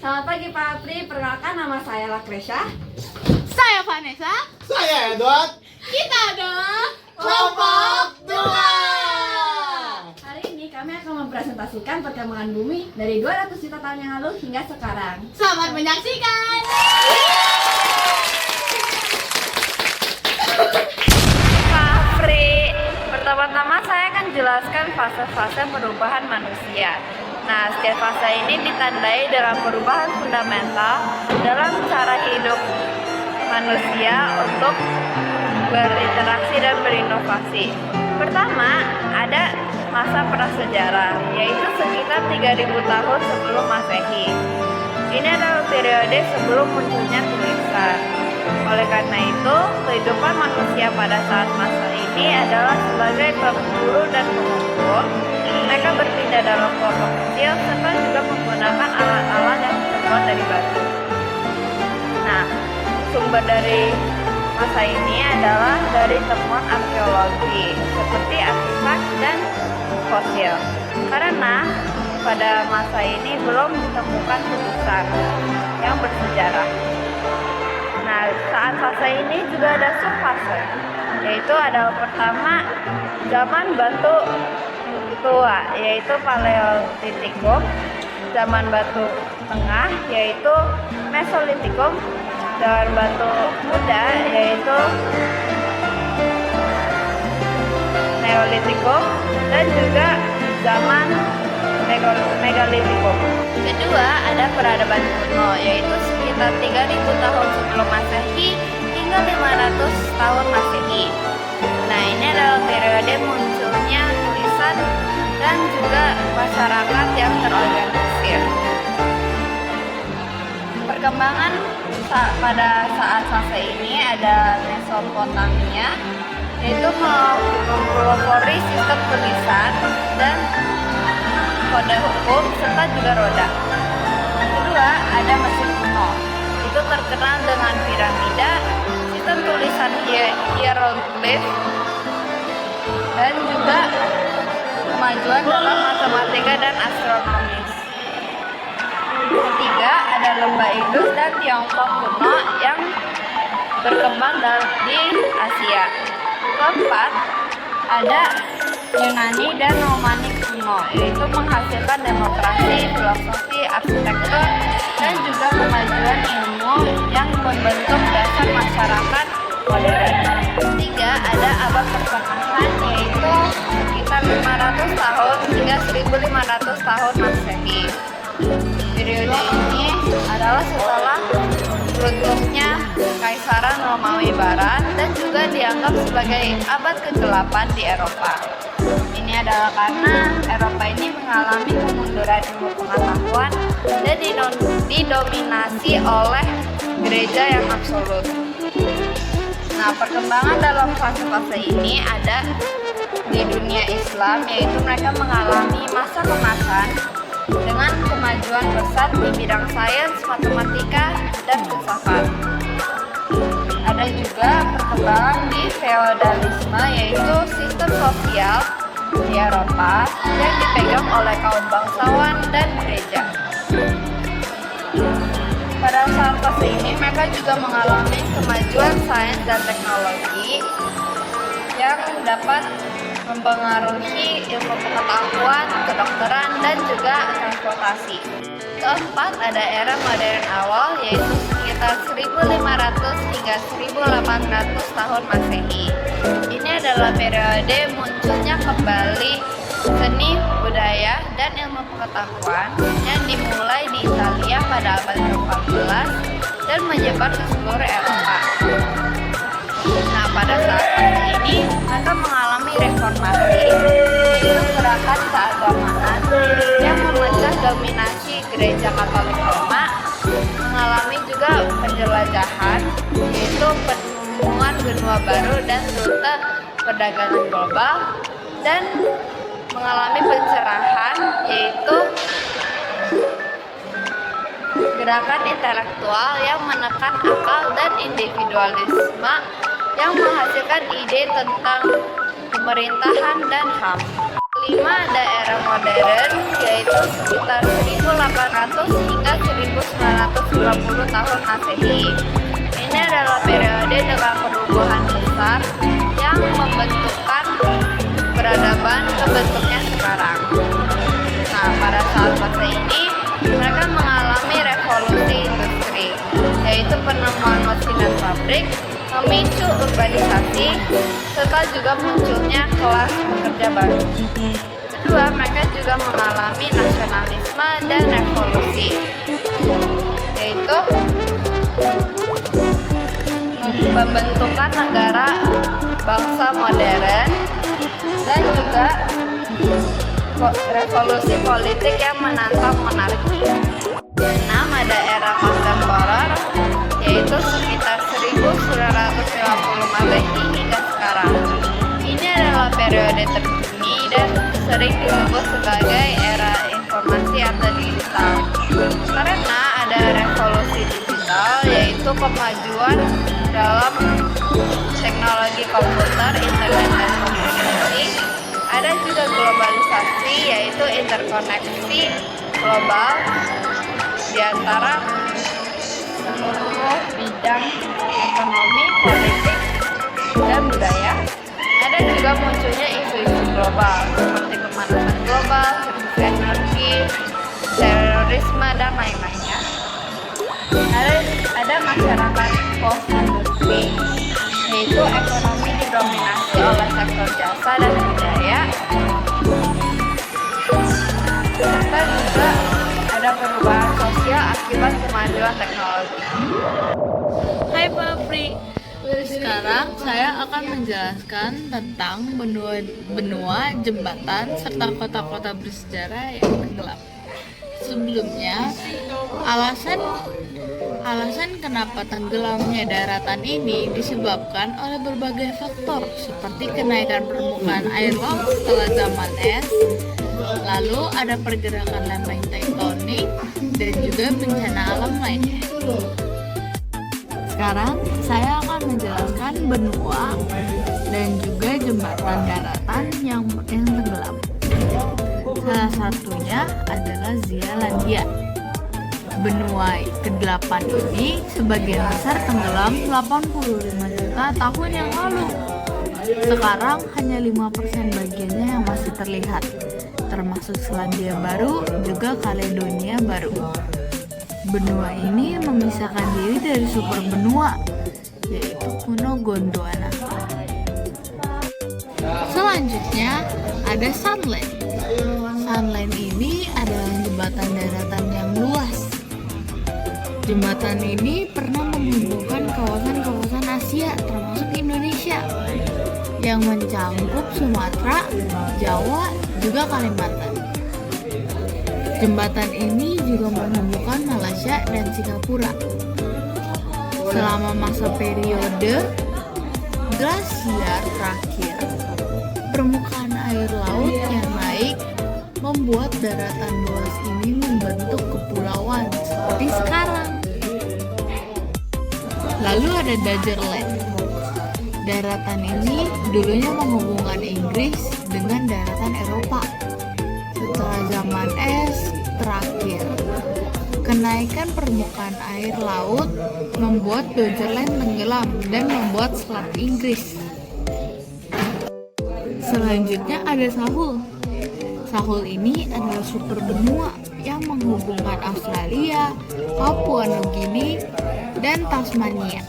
Selamat pagi Pak Apri, perkenalkan nama saya Lakresha. Saya Vanessa. Saya Edward. Kita adalah Kelompok 2. Hari ini kami akan mempresentasikan perkembangan bumi dari 200 juta tahun yang lalu hingga sekarang. Selamat menyaksikan. Pak Apri, pertama-tama saya akan jelaskan fase-fase perubahan manusia. Nah, setiap fase ini ditandai dengan perubahan fundamental dalam cara hidup manusia untuk berinteraksi dan berinovasi. Pertama, ada masa prasejarah, yaitu sekitar 3000 tahun sebelum Masehi. Ini adalah periode sebelum munculnya tulisan. Oleh karena itu, kehidupan manusia pada saat masa ini adalah sebagai pemburu dan pengumpul. Mereka berpindah dalam kelompok kecil serta juga menggunakan alat-alat yang terbuat dari batu. Nah, sumber dari masa ini adalah dari temuan arkeologi seperti artefak dan fosil. Karena pada masa ini belum ditemukan tulisan yang bersejarah. Nah, saat fase ini juga ada subfase, yaitu ada pertama zaman batu tua, yaitu Paleolitikum, zaman batu tengah, yaitu Mesolitikum, zaman batu muda, yaitu Neolitikum, dan juga zaman Megalitikum. Kedua, ada peradaban kuno, yaitu sekitar 3000 tahun sebelum Masehi hingga 500 tahun Masehi. Nah, ini adalah periode munculnya tulisan dan juga masyarakat yang terorganisir. Perkembangan pada saat fase ini ada Mesopotamia, yaitu mempelopori sistem tulisan dan kode hukum serta juga roda. Kedua, ada Mesir kuno. Itu terkenal dengan piramida, sistem tulisan hieroglif, dan juga kemajuan dalam matematika dan astronomis. Ketiga, ada lembah Indus dan Tiongkok kuno yang berkembang di Asia. Keempat, ada Yunani dan Romawi kuno, yaitu menghasilkan demokrasi, filosofi, arsitektur, dan juga kemajuan ilmu yang membentuk dasar masyarakat modern. Ketiga, ada abad pertengahan, yaitu sekitar 500 tahun hingga 1500 tahun Masehi. Periode ini adalah setelah runtuhnya Kekaisaran Romawi Barat dan juga dianggap sebagai abad ke-8 di Eropa. Ini adalah karena Eropa ini mengalami kemunduran ilmu pengetahuan dan didominasi oleh gereja yang absolut. Nah, perkembangan dalam fase-fase ini ada di dunia Islam, yaitu mereka mengalami masa kemasan dengan kemajuan pesat di bidang sains, matematika, dan filsafat. Ada juga perkembangan di feodalisme, yaitu sistem sosial di Eropa yang dipegang oleh kaum bangsawan dan gereja. Pada saat fase ini mereka juga mengalami kemajuan sains dan teknologi yang dapat mempengaruhi ilmu pengetahuan, kedokteran, dan juga transportasi. Keempat, ada era modern awal, yaitu sekitar 1500 hingga 1800 tahun Masehi. Ini adalah periode munculnya kembali seni, budaya, dan ilmu pengetahuan yang dimulai di Italia pada abad ke-14 dan menyebar ke seluruh Eropa. Nah, pada saat ini mereka mengalami reformasi, yaitu gerakan keagamaan yang memecah dominasi gereja Katolik Roma, mengalami juga penjelajahan, yaitu penemuan benua baru dan rute perdagangan global, dan mengalami pencerahan, yaitu gerakan intelektual yang menekan akal dan individualisme yang menghasilkan ide tentang pemerintahan dan HAM. Kelima, ada era modern, yaitu sekitar 1800 hingga 1990 tahun Masehi. Ini adalah periode dengan perubahan besar yang membentukkan peradaban ke bentuknya sekarang. Nah, pada saat fase ini, mereka mengalami revolusi industri, yaitu penemuan mesin dan pabrik, memicu urbanisasi, serta juga munculnya kelas pekerja baru. Kedua, mereka juga mengalami nasionalisme dan revolusi, yaitu pembentukan negara bangsa modern dan juga revolusi politik yang menantang monarki. Keenam, ada era kontemporer, yaitu sekitar 1950 Masehi hingga sekarang. Ini adalah periode terkini dan sering disebut sebagai era informasi atau digital, karena ada revolusi digital, yaitu kemajuan dalam teknologi komputer, internet, dan komunikasi. Ada juga globalisasi, yaitu interkoneksi global di antara seluruh bidang ekonomi, politik, dan budaya. Ada juga munculnya isu-isu global seperti pemanasan global, krisis energi, terorisme, dan lain-lainnya. Ada masyarakat post-industri, yaitu ekonomi didominasi oleh sektor jasa dan budaya, serta juga ada perubahan sosial akibat kemajuan teknologi. Hai Pak Pri. Sekarang saya akan menjelaskan tentang benua, jembatan, serta kota-kota bersejarah yang tenggelam. Sebelumnya, alasan kenapa tenggelamnya daratan ini disebabkan oleh berbagai faktor seperti kenaikan permukaan air laut setelah zaman es, lalu ada pergerakan lempeng tektonik, dan juga bencana alam lainnya. Sekarang saya akan menjelaskan benua dan juga jembatan daratan yang tenggelam. Salah satunya adalah Zealandia. Benua ke-8 ini sebagian besar tenggelam 85 juta tahun yang lalu. Sekarang hanya 5% bagiannya yang masih terlihat, termasuk Selandia Baru juga Kaledonia Baru. Benua ini memisahkan diri dari super benua, yaitu kuno Gondwana. Selanjutnya ada Sunland. Sunland ini adalah jembatan daratan yang luas. Jembatan ini pernah menghubungkan kawasan-kawasan Asia termasuk Indonesia yang mencangkup Sumatera, Jawa, juga Kalimantan. Jembatan ini juga menghubungkan Malaysia dan Singapura. Selama masa periode glasier terakhir, permukaan air laut yang naik membuat daratan luas ini membentuk kepulauan seperti sekarang. Lalu ada Daggerland. Daratan ini dulunya menghubungkan Inggris dengan daratan Eropa. Setelah zaman es terakhir, kenaikan permukaan air laut membuat Daggerland tenggelam dan membuat Selat Inggris. Selanjutnya ada Sahul. Sahul ini adalah super benua yang menghubungkan Australia, Papua Nugini, dan Tasmania.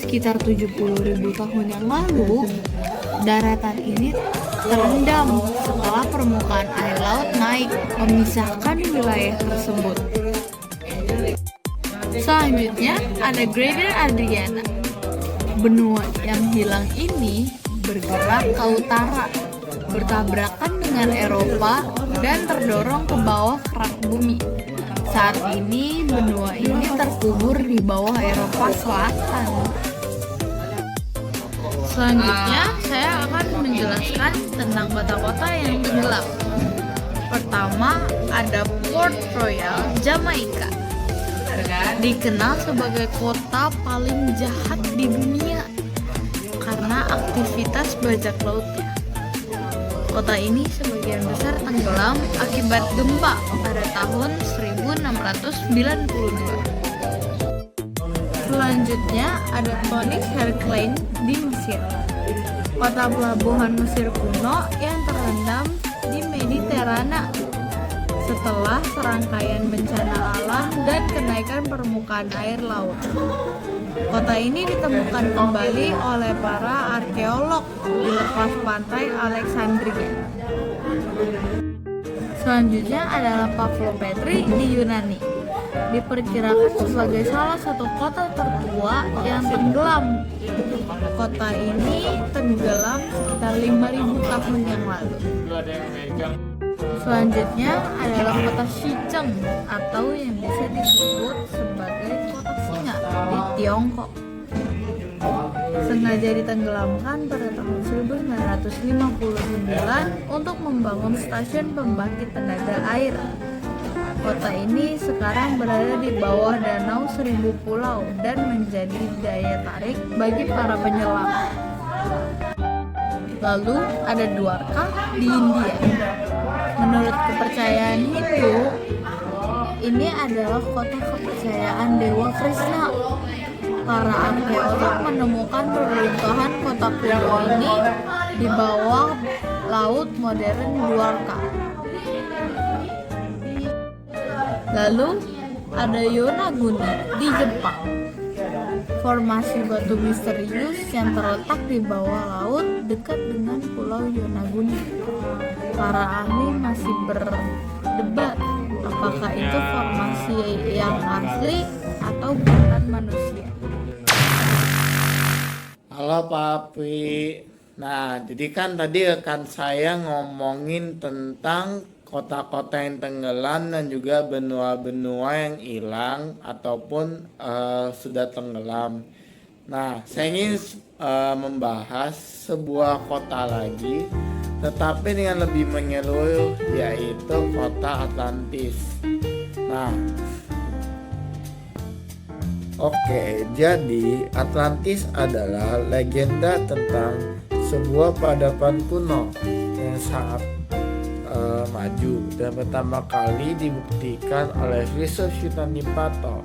Sekitar 70.000 tahun yang lalu, daratan ini terendam setelah permukaan air laut naik, memisahkan wilayah tersebut. Selanjutnya ada Greater Adriana. Benua yang hilang ini bergerak ke utara, bertabrakan dengan Eropa dan terdorong ke bawah kerak bumi. Saat ini benua ini terkubur di bawah Eropa Selatan. Selanjutnya saya akan menjelaskan tentang kota-kota yang tenggelam. Pertama ada Port Royal, Jamaika. Dikenal sebagai kota paling jahat di dunia karena aktivitas bajak lautnya. Kota ini sebagian besar tenggelam akibat gempa pada tahun 1600. 1692. Selanjutnya ada Tonic Herculaneum di Mesir, kota pelabuhan Mesir kuno yang terendam di Mediterana setelah serangkaian bencana alam dan kenaikan permukaan air laut. Kota ini ditemukan kembali oleh para arkeolog di lepas pantai Alexandria. Selanjutnya adalah Pavlopetri di Yunani. Diperkirakan sebagai salah satu kota tertua yang tenggelam. Kota ini tenggelam sekitar 5.000 tahun yang lalu. Selanjutnya adalah kota Xicheng atau yang bisa disebut sebagai kota singa di Tiongkok. Sengaja ditenggelamkan pada tahun 1959 untuk membangun stasiun pembangkit tenaga air. Kota ini sekarang berada di bawah danau 1000 pulau dan menjadi daya tarik bagi para penyelam. Lalu ada Dwarka di India. Menurut kepercayaan Hindu, ini adalah kota kepercayaan Dewa Krishna. Para arkeolog menemukan reruntuhan kota kuno ini di bawah laut modern Dwarka. Lalu ada Yonaguni di Jepang. Formasi batu misterius yang terletak di bawah laut dekat dengan Pulau Yonaguni. Para ahli masih berdebat apakah itu formasi yang asli atau buatan manusia. Halo Papi. Nah, jadi kan tadi rekan saya ngomongin tentang kota-kota yang tenggelam dan juga benua-benua yang hilang ataupun sudah tenggelam. Nah, saya ingin membahas sebuah kota lagi, tetapi dengan lebih menyeluruh, yaitu kota Atlantis. Nah, oke, jadi Atlantis adalah legenda tentang sebuah peradaban kuno yang sangat maju dan pertama kali dibuktikan oleh filsuf Yunani Plato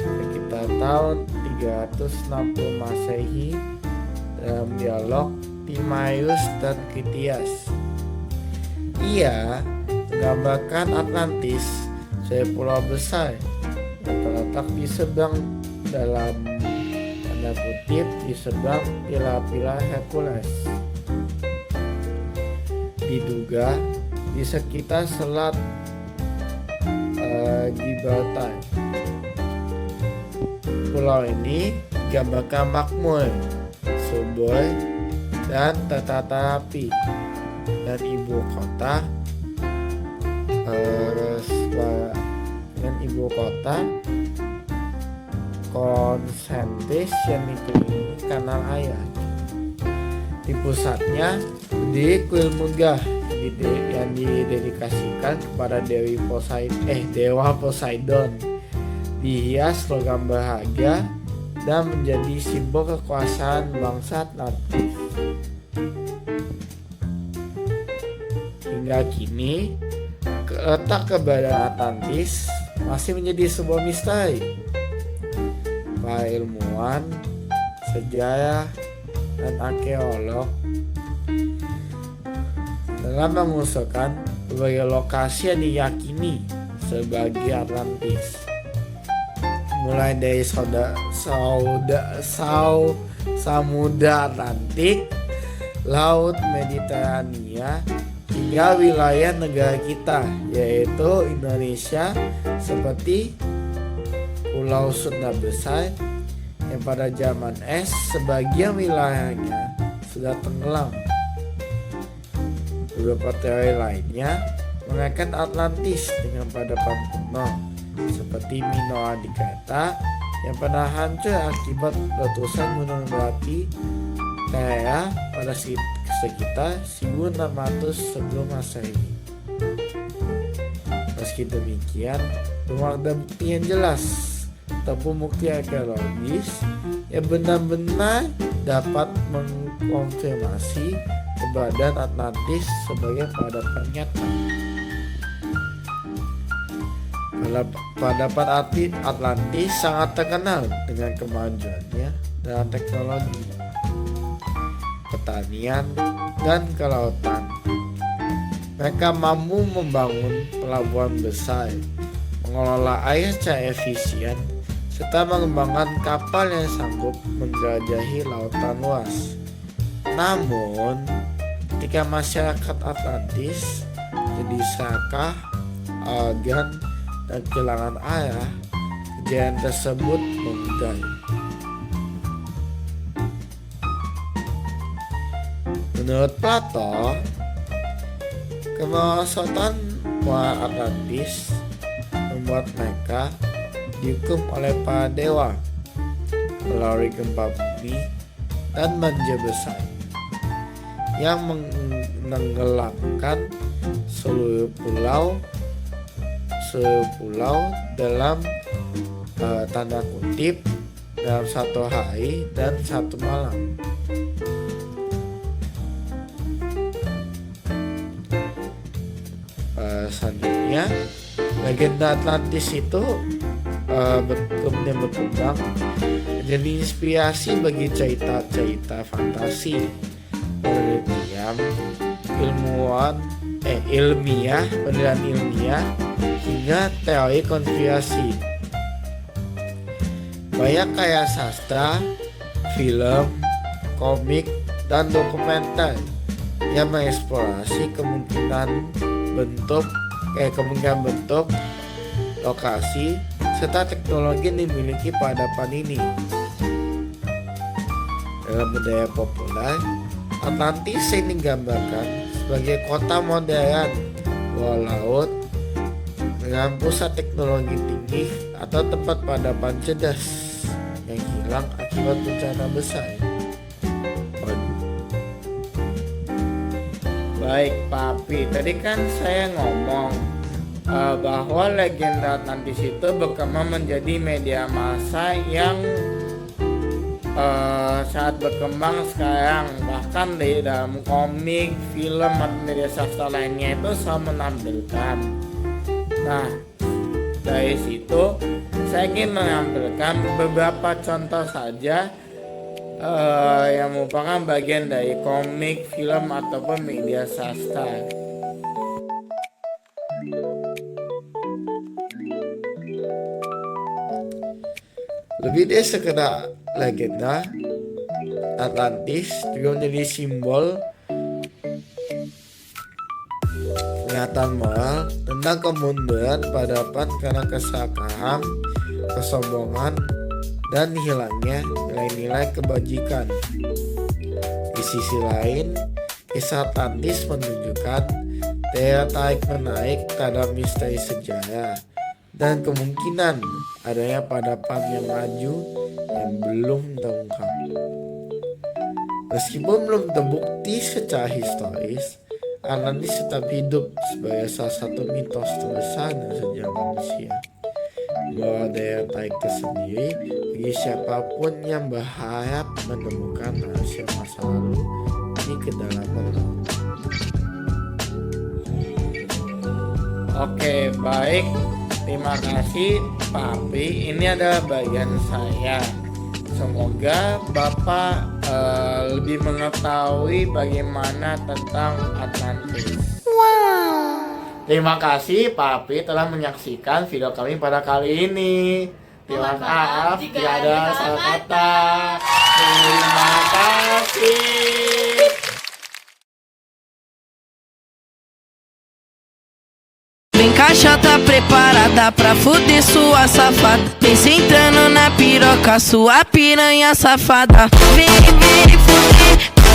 sekitar tahun 360 Masehi dalam dialog Timaeus dan Critias. Ia menggambarkan Atlantis sebagai pulau besar yang terletak di seberang dalam tanda kutip di seberang pilar-pilar Hercules. Diduga di sekitar selat Gibraltar. Pulau ini digambarkan makmur, subur, dan tertata rapi, dan ibu kota konsentris yang dikelilingi kanal air. Di pusatnya berdiri kuil megah yang didedikasikan kepada Dewa Poseidon, dihias logam berharga dan menjadi simbol kekuasaan bangsa Atlantis. Hingga kini, letak keberadaan Atlantis masih menjadi sebuah misteri. Para ilmuwan, sejarah, dan arkeolog telah mengusulkan berbagai lokasi yang diyakini sebagai Atlantis, mulai dari Samudra Atlantik, Laut Mediterania, hingga wilayah negara kita, yaitu Indonesia, seperti Pulau Sunda Besar yang pada zaman es sebagian wilayahnya sudah tenggelam. Beberapa teori lainnya mengaitkan Atlantis dengan peradaban kuno, seperti Minoa di Kreta yang pernah hancur akibat letusan gunung berapi Thera pada sekitar 1600 sebelum Masehi. Meski demikian, belum ada bukti yang jelas ataupun bukti arkeologis yang benar-benar dapat mengkonfirmasi keberadaan Atlantis sebagai peradaban nyata. Peradaban Atlantis sangat terkenal dengan kemajuannya dalam teknologi, pertanian, dan kelautan. Mereka mampu membangun pelabuhan besar, mengelola air secara efisien, serta mengembangkan kapal yang sanggup menjelajahi lautan luas. Namun, ketika masyarakat Atlantis jadi serakah, arogan, dan kehilangan arah, kejayaan tersebut memudar. Menurut Plato, kemerosotan warga Atlantis membuat mereka dihukum oleh para dewa melalui gempa bumi dan banjir besar yang menenggelamkan seluruh pulau dalam tanda kutip dalam satu hari dan satu malam. Selanjutnya, legenda Atlantis itu kemudian berkembang menjadi inspirasi bagi cerita-cerita fantasi, penelitian ilmiah, hingga teori konspirasi. Banyak karya sastra, film, komik, dan dokumenter yang mengeksplorasi kemungkinan bentuk, lokasi, serta teknologi yang dimiliki peradaban ini. Dalam budaya populer, Atlantis sering digambarkan sebagai kota modern bawah laut dengan pusat teknologi tinggi atau tempat peradaban cerdas yang hilang akibat bencana besar. Baik Papi, tadi kan saya ngomong bahwa legenda Atlantis itu berkembang menjadi media massa yang saat berkembang sekarang. Bahkan di dalam komik, film, atau media sastra lainnya itu selalu menampilkan. Nah, dari situ saya ingin menampilkan beberapa contoh saja yang merupakan bagian dari komik, film, ataupun media sastra. Lebih dari sekedar legenda, Atlantis juga menjadi simbol pernyataan moral tentang kemunduran peradaban karena keserakahan, kesombongan, dan hilangnya nilai-nilai kebajikan. Di sisi lain, kisah Atlantis menunjukkan daya tarik-menarik terhadap misteri sejarah dan kemungkinan adanya peradaban yang maju yang belum terungkap. Meskipun belum terbukti secara historis, Atlantis tetap hidup sebagai salah satu mitos terbesar dalam sejarah manusia. Bahwa daya tarik tersendiri bagi siapapun yang berharap menemukan rahasia masa lalu di kedalaman laut. Oke, baik. Terima kasih Papi. Ini adalah bagian saya. Semoga Bapak lebih mengetahui bagaimana tentang Atlantis. Terima kasih Papi telah menyaksikan video kami pada kali ini. Terima maaf jika ada salah kata. Terima kasih. Vem caixa tá preparada pra fuder sua safada. Vem sentando na piroca, sua piranha safada. Vem fuder.